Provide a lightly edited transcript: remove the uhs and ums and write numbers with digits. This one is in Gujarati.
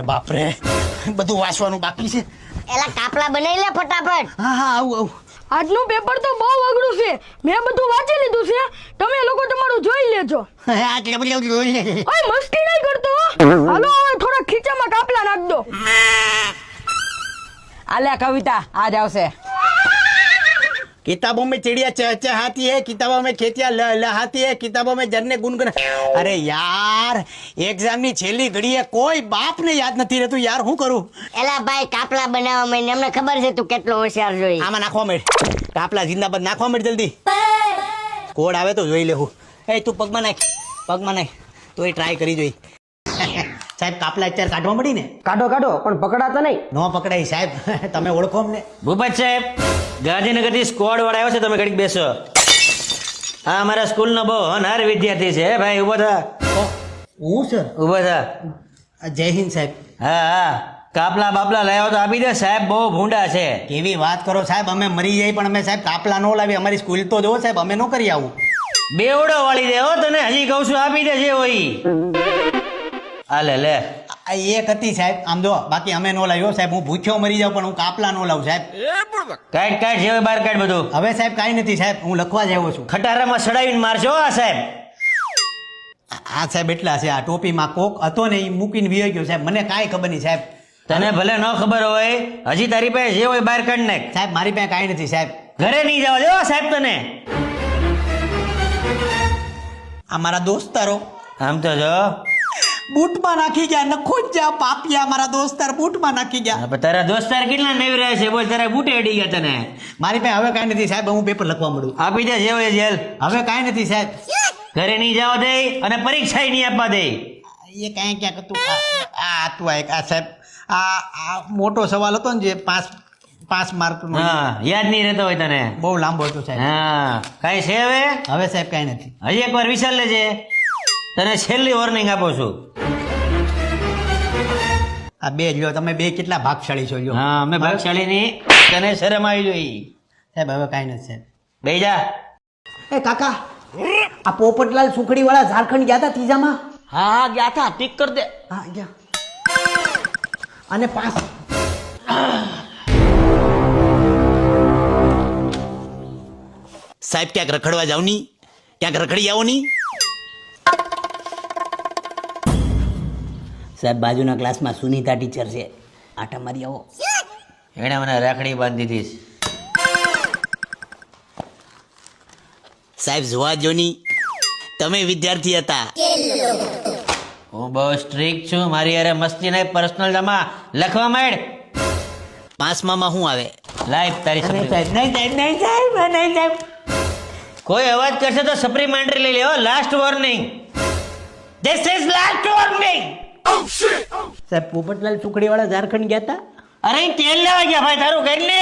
બાપ રે બધું વાંચવાનું બાકી છે. એલા કાપલા બનાવી લે ફટાફટ. હા હા આવું આજનું પેપર તો બહુ અઘરું છે. મેં બધું વાંચી લીધું છે. તમે લોકો તમારું જોઈ લેજો. ઓય મસ્તી નહીં કરતો. હાલો હવે થોડા ખીચામાં કાપલા નાખ દો. આલે કવિતા આજ આવશે. किताबों में चिड़िया चहचहाती है, किताबों में खेतियां लहलहाती है, किताबों में झरने गुनगुन. अरे यार एग्जाम ની છેલ્લી ઘડીએ કોઈ બાપ ને યાદ નથી રહેતું યાર, હું કરું? એલા ભાઈ કાપલા બનાવવા માંડ, અમને ખબર છે તું કેટલો હોશિયાર જોઈ. આમાં નાખવા માંડ, કાપલા જિંદાબાદ નાખવા માંડ જલ્દી. કોડ આવે તો જોઈ લેવું. એ તું પગમાં નાખ તો એ ટ્રાય કરી જોઈ. સાહેબ કાપલા અત્યારે કાઢવા મળી ને? કાઢો પણ પકડાતા નહીં. નો પકડાય સાહેબ. તમે ઓળખો અમને? ભૂપત સાહેબ, ગાંધીનગરથી સ્કોડ વાળા આવ્યો છે, તમે ઘડીક બેસો. હા, અમારા સ્કૂલનો બહુ હોનહાર વિદ્યાર્થી છે ભાઈ. ઉભો થા. હું સર? ઉભો થા. જય હિન્દ સાહેબ. હા, કાપલા બાપલા લાવ્યો તો આપી દે. સાહેબ બહુ ભૂંડા છે. કેવી વાત કરો સાહેબ, અમે મરી જાય પણ અમે સાહેબ કાપલા નો લાવી. અમારી સ્કૂલ તો જો સાહેબ, અમે નો કરી આવું. બેવડો વાળી દે હો તને, હજી કહું છું આપી દે જે હોય. આ લે આ એક હતી સાહેબ, આમ જો. બાકી અમે નો લાવ્યો સાહેબ. હું ભૂખ્યો મરી જાઉં પણ હું કાપલા નો લાવું સાહેબ. કાઢ જે હોય બહાર કાઢ બધું. હવે સાહેબ કાંઈ નથી સાહેબ, હું લખવા જ આવ્યો છું. ખટારામાં સડાવીને મારશો આ સાહેબ. આ સાહેબ એટલા છે, આ ટોપીમાં કોક હતો ને એ મૂકીને વી ગયો સાહેબ. મને કાંઈ ખબર નહીં સાહેબ. તને ભલે ન ખબર હોય, હજી તારી પાસે જે હોય બહાર કાઢ નાખ. સાહેબ મારી પાસે કાંઈ નથી સાહેબ. ઘરે નહીં જવા દેવો સાહેબ તને. આ મારા દોસ્તારો આમ તો જો બૂટમાં નાખી ગયા, નખો જ જા પાપિયા. મારા દોસ્તાર બૂટમાં નાખી ગયા. હા, પણ તારા દોસ્તાર કેટલા નેવી રહ્યા છે બોલ. તારા બૂટે અડી ગયા તને. મારી પાસે હવે કાંઈ નથી સાહેબ, હું પેપર લખવા મળું. આપી દે જે હોય જેલ. હવે કાંઈ નથી સાહેબ. ઘરે નહીં જવા દે અને પરીક્ષા નહીં આપવા દે. એ કાંઈ ક્યાંક હતું. આ હતું આ સાહેબ. આ મોટો સવાલ હતો ને જે 5 માર્કનો. હા, યાદ નહીં રહેતો હોય તને. બહુ લાંબો હતો સાહેબ. હા, કાંઈ છે હવે? હવે સાહેબ કાંઈ નથી. હજી એકવાર વિચાર લેજે. તને છેલ્લી વોર્નિંગ આપું છું. આ બે લ્યો, તમે બે કેટલા ભાગશાળી છો લ્યો. હા, અમે ભાગશાળી ની. તને શરમ આવી જોઈ સાહેબ હવે કાંઈ નથી સાહેબ. બે જા. એ કાકા, આ પોપટલાલ સુખડી વાળા ઝારખંડ ગયા હતા ત્રીજામાં? હા ગયા થા. ટીક કર દે. હા ગયા. અને 5 સાહેબ ક્યાંક રખડવા જાવ ની, ક્યાંક રખડી આવો ની. સાહેબ બાજુના ક્લાસમાં સુનીતા ટીચર છે, આટા મારી આવો. એણે મને રાખડી બાંધી દીધી. સાહેબ જોવા જો ની, તમે વિદ્યાર્થી હતા. હું બહુ સ્ટ્રિક્ટ છું. મારી યારે મસ્તી નહીં, પર્સનલ જમા લખવા માંડ. 5માં શું આવે? લાઈફ તારી નહીં સપ્રી. સાહેબ, નહીં સાહેબ, નહીં સાહેબ. કોઈ અવાજ કરશે તો સપ્લિમેન્ટરી લઈ લેવો. Last warning. This is last warning. સાહેબ પોપટલાલ સુખડી વાળા ઝારખંડ ગયા હતા? અરે તેલ લેવા ગયા ભાઈ, તારું કરી લે.